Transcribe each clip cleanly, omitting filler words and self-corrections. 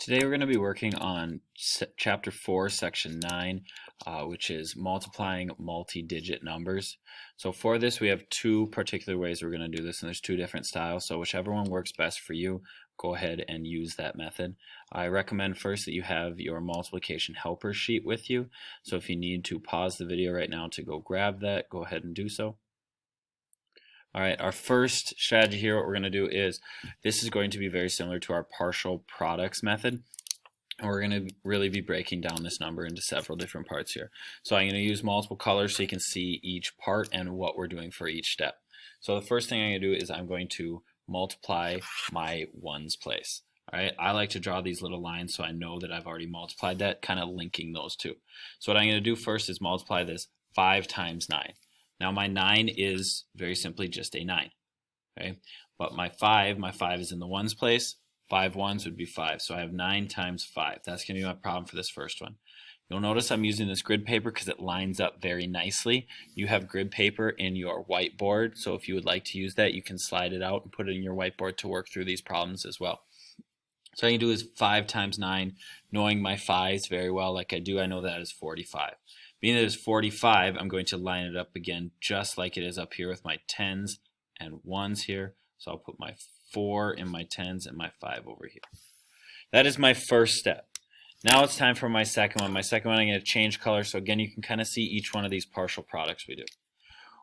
Today we're going to be working on Chapter 4, Section 9, which is multiplying multi-digit numbers. So for this we have two particular ways we're going to do this, and there's two different styles, so whichever one works best for you, go ahead and use that method. I recommend first that you have your multiplication helper sheet with you, so if you need to pause the video right now to go grab that, go ahead and do so. Alright, our first strategy here, what we're going to do is, this is going to be very similar to our partial products method. And we're going to really be breaking down this number into several different parts here. So I'm going to use multiple colors so you can see each part and what we're doing for each step. So the first thing I'm going to do is I'm going to multiply my ones place. Alright, I like to draw these little lines so I know that I've already multiplied that, kind of linking those two. So what I'm going to do first is multiply this 5 times 9. Now my 9 is very simply just a 9, okay? But my 5 is in the ones place. 5 ones would be 5, so I have 9 times 5. That's going to be my problem for this first one. You'll notice I'm using this grid paper because it lines up very nicely. You have grid paper in your whiteboard, so if you would like to use that, you can slide it out and put it in your whiteboard to work through these problems as well. So all you do is 5 times 9, knowing my 5's very well like I do, I know that is 45. Being that it's 45, I'm going to line it up again just like it is up here with my 10s and 1s here. So I'll put my 4 in my 10s and my 5 over here. That is my first step. Now it's time for my second one. My second one I'm going to change color so again you can kind of see each one of these partial products we do.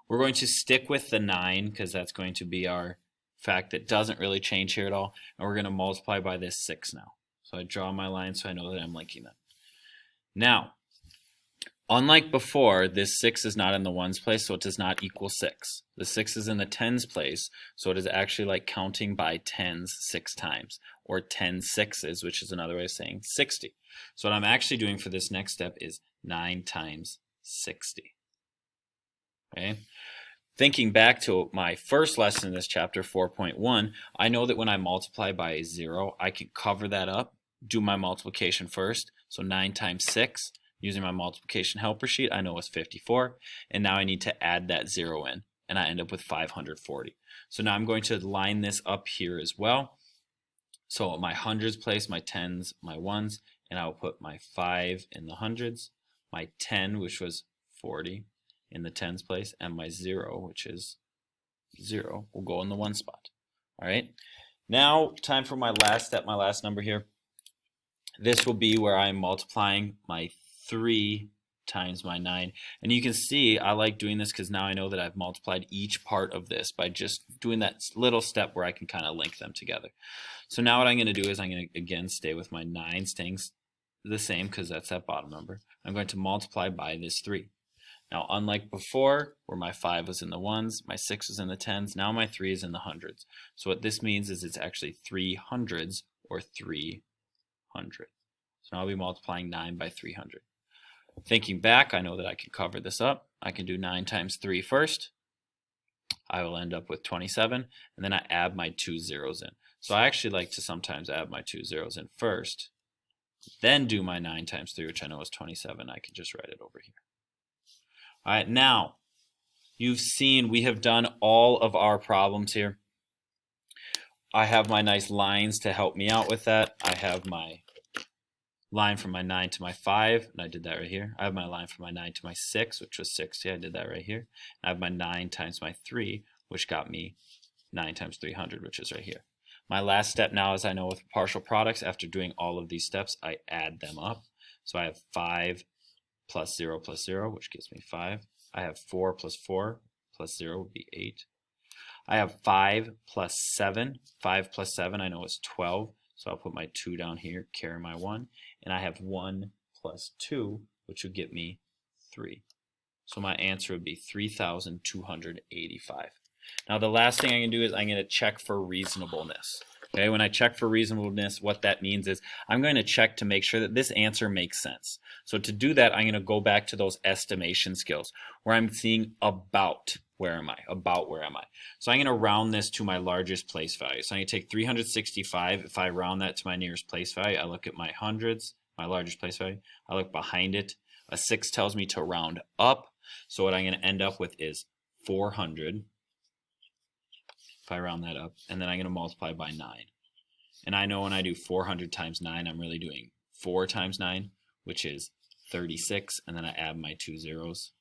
We're going to stick with the 9 because that's going to be our fact that doesn't really change here at all. And we're going to multiply by this 6 now. So I draw my line so I know that I'm linking them. Now, unlike before, this 6 is not in the ones place, so it does not equal 6. The 6 is in the tens place, so it is actually like counting by tens 6 times, or 10 sixes, which is another way of saying 60. So what I'm actually doing for this next step is 9 times 60. Okay? Thinking back to my first lesson in this chapter, 4.1, I know that when I multiply by a 0, I can cover that up, do my multiplication first, so 9 times 6. Using my multiplication helper sheet, I know it's 54, and now I need to add that 0 in, and I end up with 540. So now I'm going to line this up here as well. So my hundreds place, my tens, my ones, and I'll put my 5 in the hundreds, my 10, which was 40, in the tens place, and my 0, which is 0, will go in the one spot. All right. Now, time for my last step, my last number here. This will be where I'm multiplying my 3 times my 9. And you can see I like doing this because now I know that I've multiplied each part of this by just doing that little step where I can kind of link them together. So now what I'm going to do is I'm going to again stay with my 9 staying the same because that's that bottom number. I'm going to multiply by this 3. Now unlike before where my 5 was in the ones, my 6 was in the tens, now my 3 is in the hundreds. So what this means is it's actually 3 hundreds or 300. So now I'll be multiplying 9 by 300. Thinking back, I know that I can cover this up. I can do 9 times 3 first. I will end up with 27, and then I add my 2 zeros in. So I actually like to sometimes add my 2 zeros in first, then do my 9 times 3, which I know is 27. I can just write it over here. All right, now, you've seen we have done all of our problems here. I have my nice lines to help me out with that. I have my line from my 9 to my 5, and I did that right here. I have my line from my 9 to my 6, which was 60. I did that right here. I have my 9 times my 3, which got me 9 times 300, which is right here. My last step now is I know with partial products, after doing all of these steps, I add them up. So I have 5 plus 0, which gives me 5. I have 4 plus 4 plus 0 would be 8. I have 5 plus 7. 5 plus 7 I know is 12. So I'll put my 2 down here, carry my 1, and I have 1 plus 2, which would get me 3. So my answer would be 3,285. Now the last thing I'm going to do is I'm going to check for reasonableness. Okay, when I check for reasonableness, what that means is I'm going to check to make sure that this answer makes sense. So to do that, I'm going to go back to those estimation skills where I'm seeing about. Where am I? About where am I? So I'm going to round this to my largest place value. So I'm going to take 365. If I round that to my nearest place value, I look at my hundreds, my largest place value. I look behind it. A 6 tells me to round up. So what I'm going to end up with is 400. If I round that up. And then I'm going to multiply by 9. And I know when I do 400 times 9, I'm really doing 4 times 9, which is 36, and then I add my 2 zeros.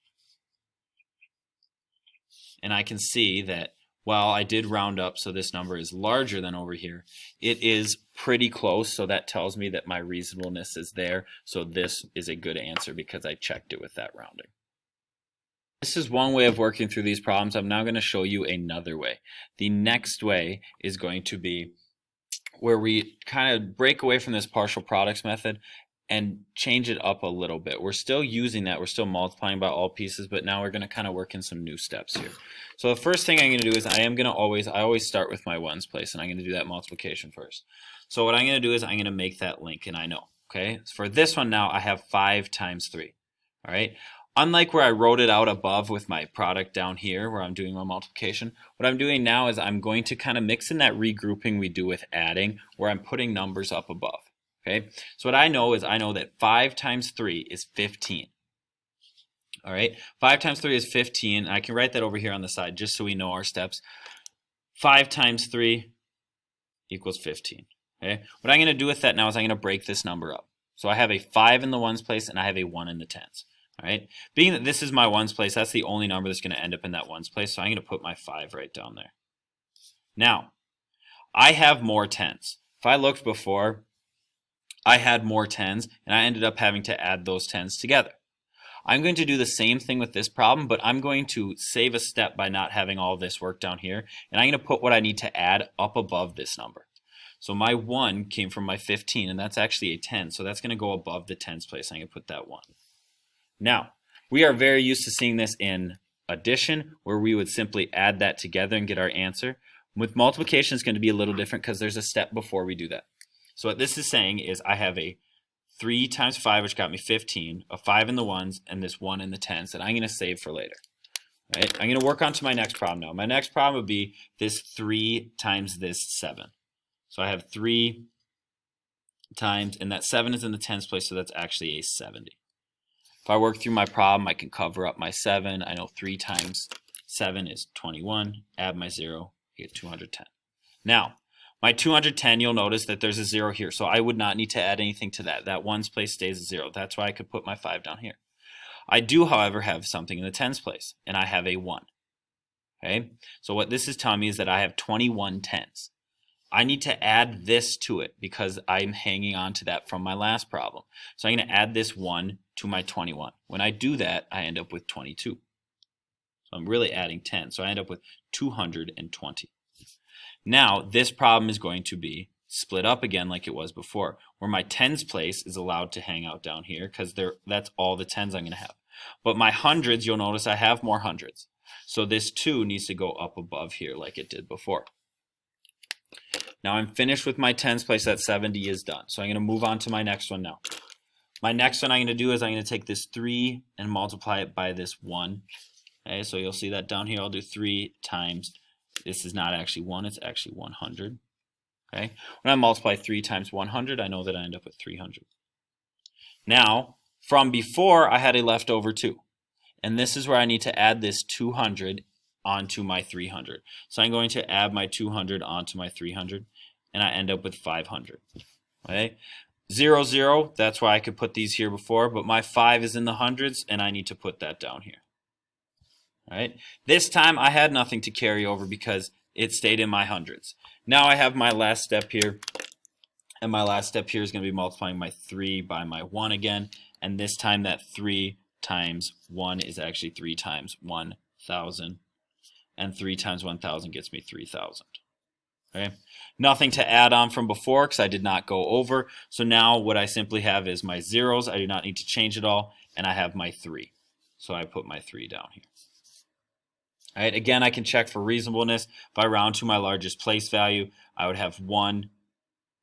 And I can see that while I did round up, so this number is larger than over here, it is pretty close, so that tells me that my reasonableness is there. So this is a good answer because I checked it with that rounding. This is one way of working through these problems. I'm now going to show you another way. The next way is going to be where we kind of break away from this partial products method and change it up a little bit. We're still using that. We're still multiplying by all pieces, but now we're going to kind of work in some new steps here. So the first thing I'm going to do is I always start with my ones place, and I'm going to do that multiplication first. So what I'm going to do is I'm going to make that link, and I know. Okay, so for this one now, I have 5 times 3. All right. Unlike where I wrote it out above with my product down here where I'm doing my multiplication, what I'm doing now is I'm going to kind of mix in that regrouping we do with adding where I'm putting numbers up above. Okay, so what I know is I know that 5 times 3 is 15. All right, 5 times 3 is 15. I can write that over here on the side just so we know our steps. 5 times 3 equals 15. Okay, what I'm going to do with that now is I'm going to break this number up. So I have a 5 in the ones place and I have a 1 in the tens. All right, being that this is my ones place, that's the only number that's going to end up in that ones place, so I'm going to put my 5 right down there. Now, I have more tens. If I looked before, I had more tens, and I ended up having to add those tens together. I'm going to do the same thing with this problem, but I'm going to save a step by not having all this work down here, and I'm going to put what I need to add up above this number. So my 1 came from my 15, and that's actually a 10, so that's going to go above the tens place. I'm going to put that 1. Now, we are very used to seeing this in addition, where we would simply add that together and get our answer. With multiplication, it's going to be a little different because there's a step before we do that. So what this is saying is I have a 3 times 5, which got me 15, a 5 in the ones, and this 1 in the tens that I'm going to save for later. All right, I'm going to work on to my next problem now. My next problem would be this 3 times this 7. So I have 3 times, and that 7 is in the tens place, so that's actually a 70. If I work through my problem, I can cover up my 7. I know 3 times 7 is 21. Add my 0, I get 210. Now, my 210, you'll notice that there's a 0 here, so I would not need to add anything to that. That ones place stays a 0. That's why I could put my 5 down here. I do, however, have something in the tens place, and I have a 1. Okay, so what this is telling me is that I have 21 tens. I need to add this to it because I'm hanging on to that from my last problem. So I'm going to add this 1 to my 21. When I do that, I end up with 22. So I'm really adding 10. So I end up with 220. Now, this problem is going to be split up again like it was before, where my tens place is allowed to hang out down here because that's all the tens I'm going to have. But my hundreds, you'll notice I have more hundreds. So this 2 needs to go up above here like it did before. Now I'm finished with my tens place. That 70 is done. So I'm going to move on to my next one now. My next one I'm going to do is I'm going to take this 3 and multiply it by this 1. Okay, so you'll see that down here. I'll do 3 times. This is not actually 1. It's actually 100. Okay. When I multiply 3 times 100, I know that I end up with 300. Now, from before, I had a leftover 2. And this is where I need to add this 200 onto my 300. So I'm going to add my 200 onto my 300, and I end up with 500. Okay? 0, 0, that's why I could put these here before, but my 5 is in the hundreds, and I need to put that down here. All right? This time, I had nothing to carry over because it stayed in my hundreds. Now I have my last step here, and my last step here is going to be multiplying my 3 by my 1 again, and this time that 3 times 1 is actually 3 times 1,000. And 3 times 1,000 gets me 3,000. Okay, nothing to add on from before because I did not go over. So now what I simply have is my zeros. I do not need to change it all, and I have my 3. So I put my 3 down here. All right, again, I can check for reasonableness. If I round to my largest place value, I would have 1.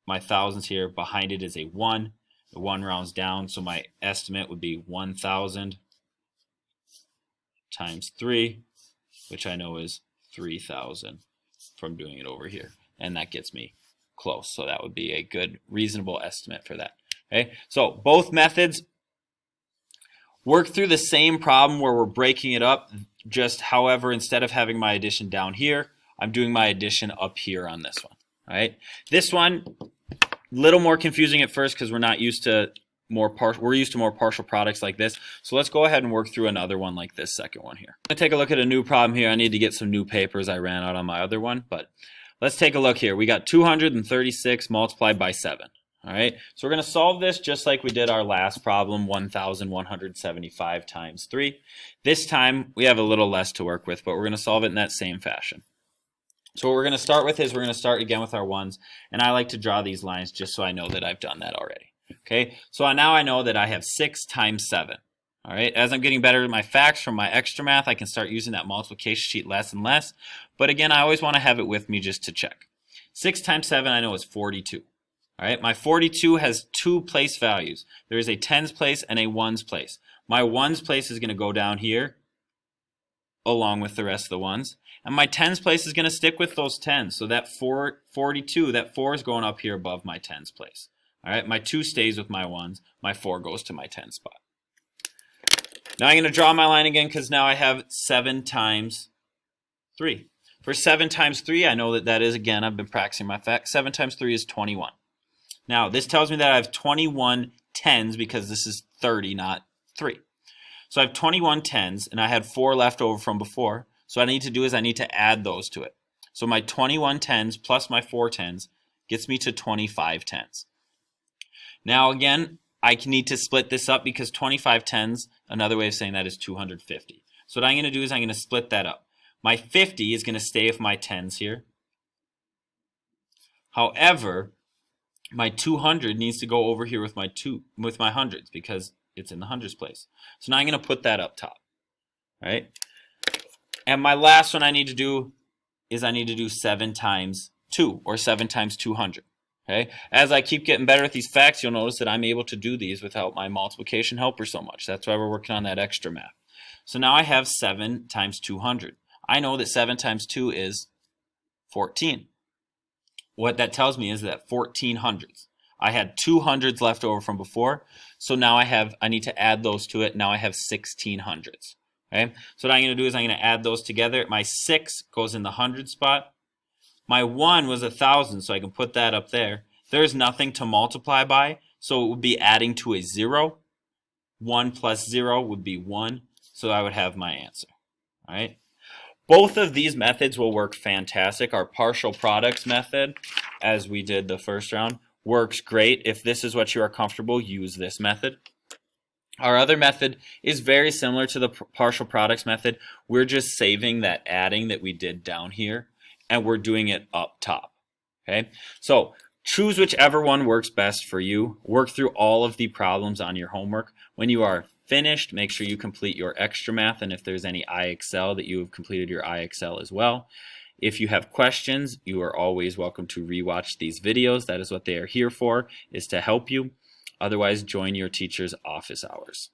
My thousands here, behind it is a 1. The 1 rounds down, so my estimate would be 1,000 times 3. Which I know is 3,000 from doing it over here. And that gets me close. So that would be a good, reasonable estimate for that. Okay, so both methods work through the same problem where we're breaking it up. Just, however, instead of having my addition down here, I'm doing my addition up here on this one. All right. This one, a little more confusing at first because we're not used to more partial products like this. So let's go ahead and work through another one like this second one here. I'm gonna take a look at a new problem here. I need to get some new papers. I ran out on my other one, but let's take a look here. We got 236 multiplied by 7. All right, so we're going to solve this just like we did our last problem, 1,175 times 3. This time we have a little less to work with, but we're going to solve it in that same fashion. So what we're going to start with is we're going to start again with our ones, and I like to draw these lines just so I know that I've done that already. Okay, so now I know that I have 6 times 7. All right, as I'm getting better at my facts from my extra math, I can start using that multiplication sheet less and less. But again, I always want to have it with me just to check. 6 times 7 I know is 42. All right, my 42 has 2 place values. There is a tens place and a ones place. My ones place is going to go down here along with the rest of the ones. And my tens place is going to stick with those tens. So that 42, that 4 is going up here above my tens place. All right, my 2 stays with my ones. My 4 goes to my 10 spot. Now I'm going to draw my line again because now I have 7 times 3. For 7 times 3, I know that that is, again, I've been practicing my facts. 7 times 3 is 21. Now, this tells me that I have 21 tens because this is 30, not 3. So I have 21 tens, and I had 4 left over from before. So what I need to do is I need to add those to it. So my 21 tens plus my 4 tens gets me to 25 tens. Now, again, I need to split this up because 25 tens, another way of saying that is 250. So what I'm going to do is I'm going to split that up. My 50 is going to stay with my tens here. However, my 200 needs to go over here with my hundreds because it's in the hundreds place. So now I'm going to put that up top. Right? And my last one I need to do is I need to do 7 times 2 or 7 times 200. Okay? As I keep getting better at these facts, you'll notice that I'm able to do these without my multiplication helper so much. That's why we're working on that extra math. So now I have 7 times 200. I know that 7 times 2 is 14. What that tells me is that 14 hundredths. I had 2 hundreds left over from before, so now I need to add those to it. Now I have 16 hundredths. Okay? So what I'm going to do is I'm going to add those together. My 6 goes in the hundred spot. My 1 was 1,000, so I can put that up there. There's nothing to multiply by, so it would be adding to a 0. 1 plus 0 would be 1, so I would have my answer. All right? Both of these methods will work fantastic. Our partial products method, as we did the first round, works great. If this is what you are comfortable, use this method. Our other method is very similar to the partial products method. We're just saving that adding that we did down here, and we're doing it up top. Okay? So choose whichever one works best for you. Work through all of the problems on your homework. When you are finished, make sure you complete your extra math, and if there's any IXL, that you have completed your IXL as well. If you have questions, you are always welcome to rewatch these videos. That is what they are here for, is to help you. Otherwise, join your teacher's office hours.